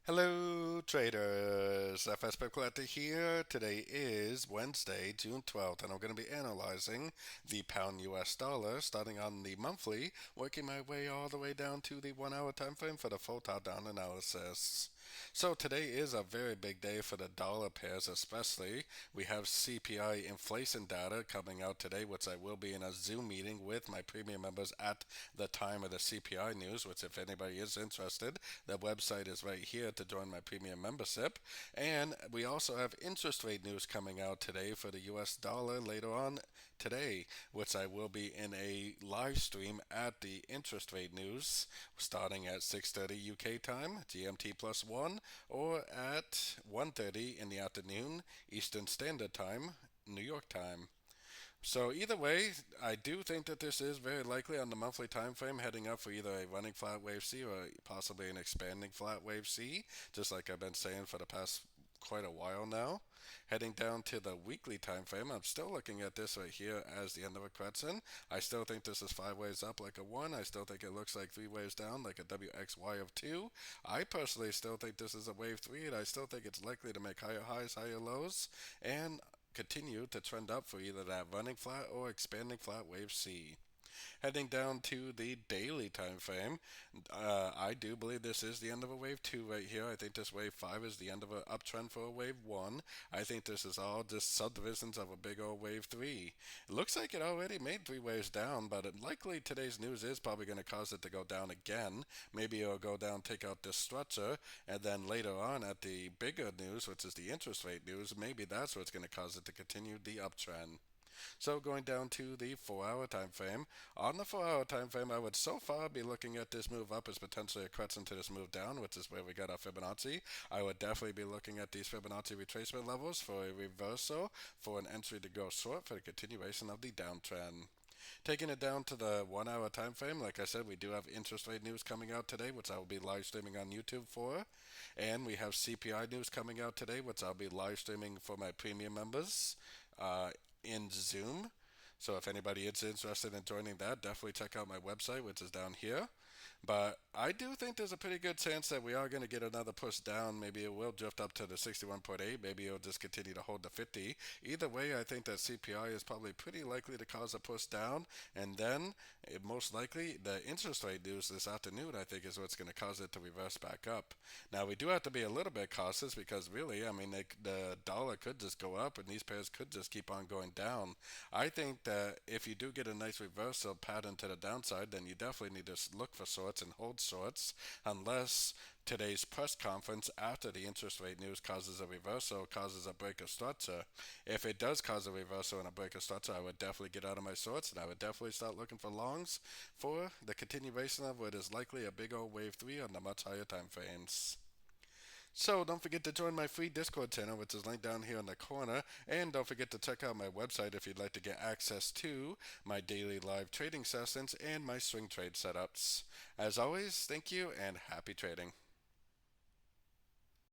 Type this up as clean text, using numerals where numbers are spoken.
Hello traders, FX Pip Collector here. Today is Wednesday, June 12th, and I'm going to be analyzing the pound US dollar starting on the monthly, working my way all the way down to the 1 hour time frame for the full top down analysis. So today is a very big day for the dollar pairs especially. We have CPI inflation data coming out today, which I will be in a Zoom meeting with my premium members at the time of the CPI news, which if anybody is interested, the website is right here to join my premium membership. And we also have interest rate news coming out today for the US dollar later on today, which I will be in a live stream at the interest rate news starting at 6:30 UK time, GMT plus 1, or at 1:30 in the afternoon Eastern Standard Time, New York time. So either way, I do think that this is very likely on the monthly time frame heading up for either a running flat wave C or possibly an expanding flat wave C, just like I've been saying for the past quite a while now. Heading down to the weekly time frame, I'm still looking at this right here as the end of a crescent. I still think this is 5 waves up like a 1. I still think it looks like 3 waves down like a WXY of 2. I personally still think this is a wave 3, and I still think it's likely to make higher highs, higher lows, and continue to trend up for either that running flat or expanding flat wave C. Heading down to the daily time frame, I do believe this is the end of a wave 2 right here. I think this wave 5 is the end of an uptrend for a wave 1. I think this is all just subdivisions of a big old wave 3. It looks like it already made 3 waves down, but likely today's news is probably going to cause it to go down again. Maybe it'll go down, take out this structure, and then later on at the bigger news, which is the interest rate news, maybe that's what's going to cause it to continue the uptrend. So going down to the 4 hour time frame. On the 4 hour time frame, I would so far be looking at this move up as potentially a crescent to this move down, which is where we got our Fibonacci. I would definitely be looking at these Fibonacci retracement levels for a reversal, for an entry to go short for the continuation of the downtrend. Taking it down to the 1 hour time frame, like I said, we do have interest rate news coming out today, which I will be live streaming on YouTube for. And we have CPI news coming out today, which I'll be live streaming for my premium members in Zoom. So if anybody is interested in joining that, definitely check out my website, which is down here. But I do think there's a pretty good chance that we are going to get another push down. Maybe it will drift up to the 61.8. Maybe it'll just continue to hold the 50. Either way, I think that CPI is probably pretty likely to cause a push down. And then, most likely, the interest rate news this afternoon, I think, is what's going to cause it to reverse back up. Now, we do have to be a little bit cautious because really, I mean, the dollar could just go up and these pairs could just keep on going down. I think that if you do get a nice reversal pattern to the downside, then you definitely need to look for shorts and hold shorts unless today's press conference after the interest rate news causes a reversal, causes a break of structure. If it does cause a reversal and a break of structure, I would definitely get out of my shorts and I would definitely start looking for longs for the continuation of what is likely a big old wave 3 on the much higher time frames. So don't forget to join my free Discord channel, which is linked down here in the corner. And don't forget to check out my website if you'd like to get access to my daily live trading sessions and my swing trade setups. As always, thank you and happy trading.